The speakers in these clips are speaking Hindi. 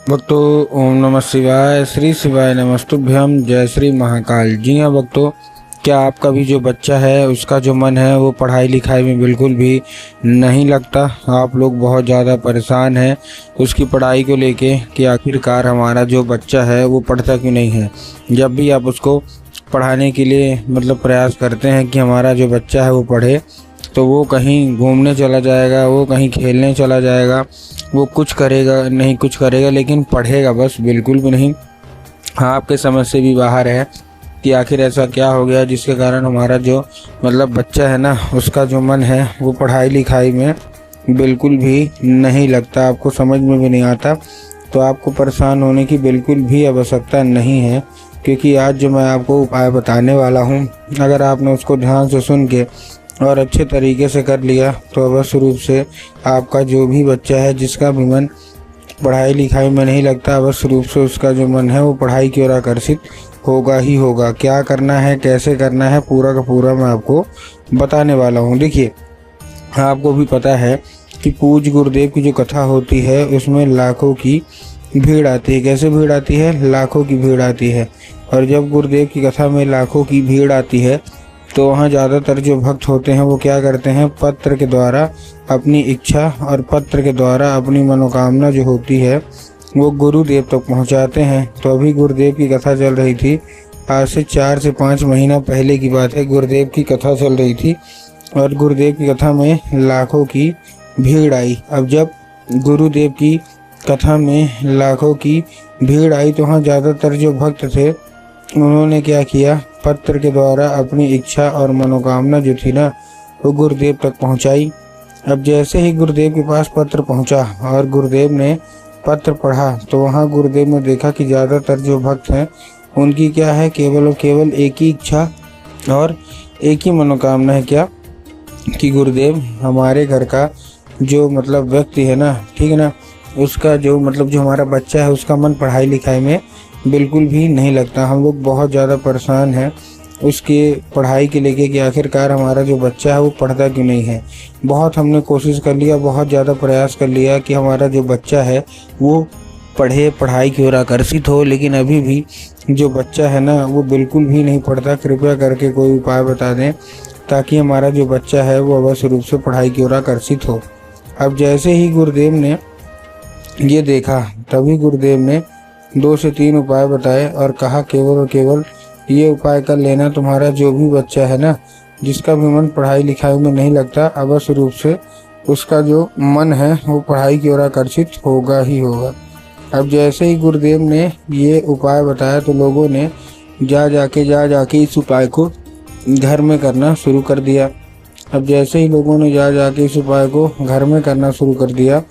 भक्तों, ओम नमः शिवाय। श्री शिवाय नमस्तुभ्यम। जय श्री महाकाल। जी हाँ भक्तों, क्या आपका भी जो बच्चा है उसका जो मन है वो पढ़ाई लिखाई में बिल्कुल भी नहीं लगता? आप लोग बहुत ज़्यादा परेशान हैं उसकी पढ़ाई को लेके कि आखिरकार हमारा जो बच्चा है वो पढ़ता क्यों नहीं है। जब भी आप उसको पढ़ाने के लिए प्रयास करते हैं कि हमारा जो बच्चा है वो पढ़े, तो वो कहीं घूमने चला जाएगा, वो कहीं खेलने चला जाएगा, वो कुछ करेगा नहीं कुछ करेगा, लेकिन पढ़ेगा बस बिल्कुल भी नहीं। हाँ, आपके समझ से भी बाहर है कि आखिर ऐसा क्या हो गया जिसके कारण हमारा जो बच्चा है ना, उसका जो मन है वो पढ़ाई लिखाई में बिल्कुल भी नहीं लगता, आपको समझ में भी नहीं आता। तो आपको परेशान होने की बिल्कुल भी आवश्यकता नहीं है, क्योंकि आज जो मैं आपको उपाय बताने वाला हूँ, अगर आपने उसको ध्यान से सुन के और अच्छे तरीके से कर लिया तो अवश्य रूप से आपका जो भी बच्चा है जिसका भी मन पढ़ाई लिखाई में नहीं लगता, अवश्य रूप से उसका जो मन है वो पढ़ाई की ओर आकर्षित होगा ही होगा। क्या करना है, कैसे करना है, पूरा का पूरा मैं आपको बताने वाला हूँ। देखिए, आपको भी पता है कि पूज्य गुरुदेव की जो कथा होती है उसमें लाखों की भीड़ आती है। कैसे भीड़ आती है? लाखों की भीड़ आती है। और जब गुरुदेव की कथा में लाखों की भीड़ आती है तो वहाँ ज़्यादातर जो भक्त होते हैं वो क्या करते हैं, पत्र के द्वारा अपनी इच्छा और पत्र के द्वारा अपनी मनोकामना जो होती है वो गुरुदेव तक पहुँचाते हैं। तो अभी गुरुदेव की कथा चल रही थी, आज से 4 से 5 महीना पहले की बात है। गुरुदेव की कथा चल रही थी और गुरुदेव की कथा में लाखों की भीड़ आई। अब जब गुरुदेव की कथा में लाखों की भीड़ आई तो वहाँ ज़्यादातर जो भक्त थे उन्होंने क्या किया, पत्र के द्वारा अपनी इच्छा और मनोकामना जो थी ना वो गुरुदेव तक पहुंचाई। अब जैसे ही गुरुदेव के पास पत्र पहुंचा और गुरुदेव ने पत्र पढ़ा तो वहां गुरुदेव ने देखा कि ज़्यादातर जो भक्त हैं उनकी क्या है, केवल और केवल एक ही इच्छा और एक ही मनोकामना है, क्या कि गुरुदेव हमारे घर का जो व्यक्ति है ना, ठीक है ना, उसका जो जो हमारा बच्चा है उसका मन पढ़ाई लिखाई में बिल्कुल भी नहीं लगता। हम लोग बहुत ज़्यादा परेशान हैं उसके पढ़ाई के लेके कि आखिरकार हमारा जो बच्चा है वो पढ़ता क्यों नहीं है। बहुत हमने कोशिश कर लिया, बहुत ज़्यादा प्रयास कर लिया कि हमारा जो बच्चा है वो पढ़े, पढ़ाई की ओर आकर्षित हो, लेकिन अभी भी जो बच्चा है ना वो बिल्कुल भी नहीं पढ़ता। कृपया करके कोई उपाय बता दें ताकि हमारा जो बच्चा है वो अवश्य रूप से पढ़ाई की ओर आकर्षित हो। अब जैसे ही गुरुदेव ने ये देखा तभी गुरुदेव ने 2 से 3 उपाय बताए और कहा केवल और केवल ये उपाय कर लेना, तुम्हारा जो भी बच्चा है ना जिसका भी मन पढ़ाई लिखाई में नहीं लगता, अवश्य रूप से उसका जो मन है वो पढ़ाई की ओर आकर्षित होगा ही होगा। अब जैसे ही गुरुदेव ने ये उपाय बताया तो लोगों ने जा जाके इस उपाय को घर में करना शुरू कर दिया। अब जैसे ही लोगों ने जा जाके इस उपाय को घर में करना शुरू कर दिया,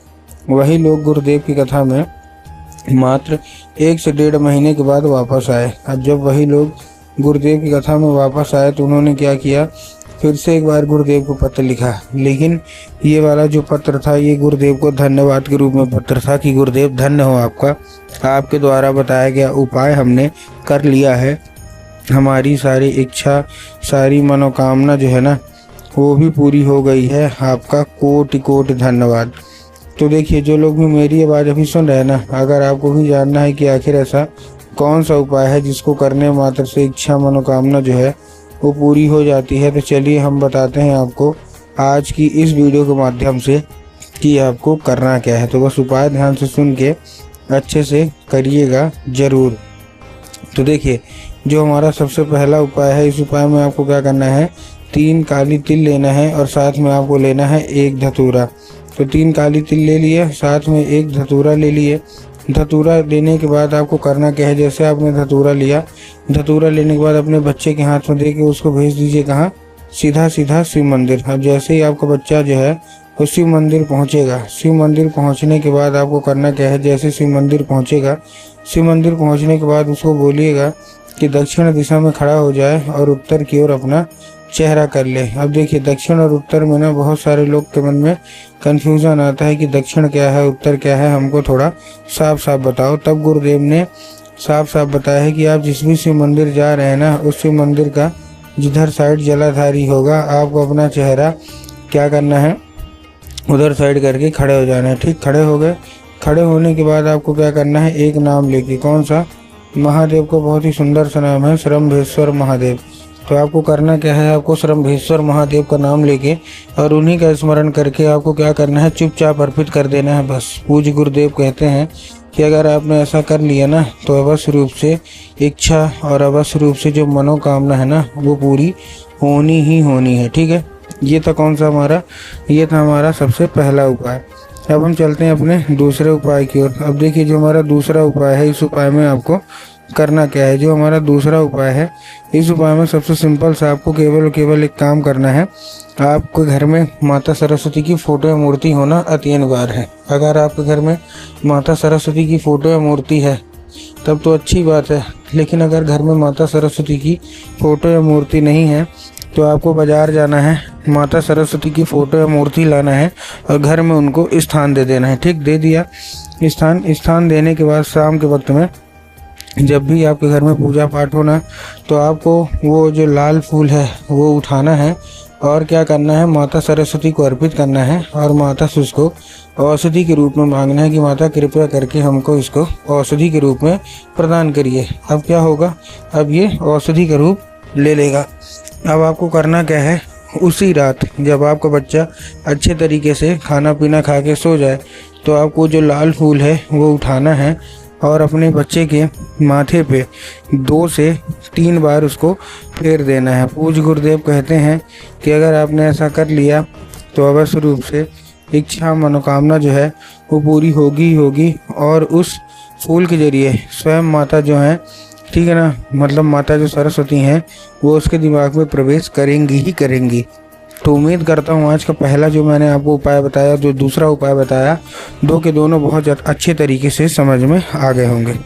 वही लोग गुरुदेव की कथा में मात्र 1 से 1.5 महीने के बाद वापस आए। अब जब वही लोग गुरुदेव की कथा में वापस आए तो उन्होंने क्या किया, फिर से एक बार गुरुदेव को पत्र लिखा। लेकिन ये वाला जो पत्र था ये गुरुदेव को धन्यवाद के रूप में पत्र था कि गुरुदेव धन्य हो आपका, आपके द्वारा बताया गया उपाय हमने कर लिया है, हमारी सारी इच्छा सारी मनोकामना जो है ना वो भी पूरी हो गई है, आपका कोटि कोटि धन्यवाद। तो देखिए, जो लोग भी मेरी आवाज़ अभी सुन रहे हैं ना, अगर आपको भी जानना है कि आखिर ऐसा कौन सा उपाय है जिसको करने मात्र से इच्छा मनोकामना जो है वो पूरी हो जाती है, तो चलिए हम बताते हैं आपको आज की इस वीडियो के माध्यम से कि आपको करना क्या है। तो बस उपाय ध्यान से सुन के अच्छे से करिएगा ज़रूर। तो देखिए, जो हमारा सबसे पहला उपाय है, इस उपाय में आपको क्या करना है, 3 काली तिल लेना है और साथ में आपको लेना है 1 धतूरा। तो 3 काली तिल ले लिए, साथ में 1 धतूरा ले लिए। धतूरा लेने के बाद आपको करना क्या है, जैसे आपने धतूरा लिया, धतूरा लेने के बाद अपने बच्चे के हाथ में दे के उसको भेज दीजिए कहाँ, सीधा सीधा शिव मंदिर। अब जैसे ही आपका बच्चा जो है वो शिव मंदिर पहुँचेगा, शिव मंदिर पहुँचने के बाद आपको करना क्या है, जैसे शिव मंदिर पहुँचेगा, शिव मंदिर पहुँचने के बाद उसको बोलिएगा कि दक्षिण दिशा में खड़ा हो जाए और उत्तर की ओर अपना चेहरा कर ले। अब देखिए, दक्षिण और उत्तर में ना बहुत सारे लोग के मन में कन्फ्यूज़न आता है कि दक्षिण क्या है उत्तर क्या है, हमको थोड़ा साफ साफ बताओ। तब गुरुदेव ने साफ साफ बताया है कि आप जिस भी शिव मंदिर जा रहे हैं ना, उस शिव मंदिर का जिधर साइड जलाधारी होगा आपको अपना चेहरा क्या करना है, उधर साइड करके खड़े हो जाना है। ठीक, खड़े हो गए, खड़े होने के बाद आपको क्या करना है, एक नाम लेके, कौन सा, महादेव का बहुत ही सुंदर सा नाम है श्रम्भेश्वर महादेव। तो आपको करना क्या है, आपको श्रम्भेश्वर महादेव का नाम लेके और उन्हीं का स्मरण करके आपको क्या करना है, चुपचाप अर्पित कर देना है बस। पूज्य गुरुदेव कहते हैं कि अगर आपने ऐसा कर लिया ना तो अवश्य रूप से इच्छा और अवश्य रूप से जो मनोकामना है ना वो पूरी होनी ही होनी है। ठीक है, ये था कौन सा हमारा, ये था हमारा सबसे पहला उपाय। अब हम चलते हैं अपने दूसरे उपाय की ओर। अब देखिए जो हमारा दूसरा उपाय है, इस उपाय में आपको करना क्या है। जो हमारा दूसरा उपाय है, इस उपाय में सबसे सिंपल सा आपको केवल और केवल एक काम करना है। आपके घर में माता सरस्वती की फोटो या मूर्ति होना अति अनिवार्य है। अगर आपके घर में माता सरस्वती की फोटो या मूर्ति है तब तो अच्छी बात है, लेकिन अगर घर में माता सरस्वती की फोटो या मूर्ति नहीं है तो आपको बाज़ार जाना है, माता सरस्वती की फ़ोटो या मूर्ति लाना है और घर में उनको स्थान दे देना है। ठीक, दे दिया स्थान देने के बाद शाम के वक्त में जब भी आपके घर में पूजा पाठ होना तो आपको वो जो लाल फूल है वो उठाना है और क्या करना है, माता सरस्वती को अर्पित करना है और माता से उसको औषधि के रूप में मांगना है कि माता कृपया करके हमको इसको औषधि के रूप में प्रदान करिए। अब क्या होगा, अब ये औषधि का रूप ले लेगा। अब आपको करना क्या है, उसी रात जब आपका बच्चा अच्छे तरीके से खाना पीना खा के सो जाए तो आपको जो लाल फूल है वो उठाना है और अपने बच्चे के माथे पे 2 से 3 बार उसको फेर देना है। पूज्य गुरुदेव कहते हैं कि अगर आपने ऐसा कर लिया तो अवश्य रूप से इच्छा मनोकामना जो है वो पूरी होगी ही होगी और उस फूल के जरिए स्वयं माता जो है, ठीक है ना, मतलब माता जो सरस्वती हैं वो उसके दिमाग में प्रवेश करेंगी ही करेंगी। तो उम्मीद करता हूँ आज का पहला जो मैंने आपको उपाय बताया, जो दूसरा उपाय बताया, दो के दोनों बहुत अच्छे तरीके से समझ में आ गए होंगे।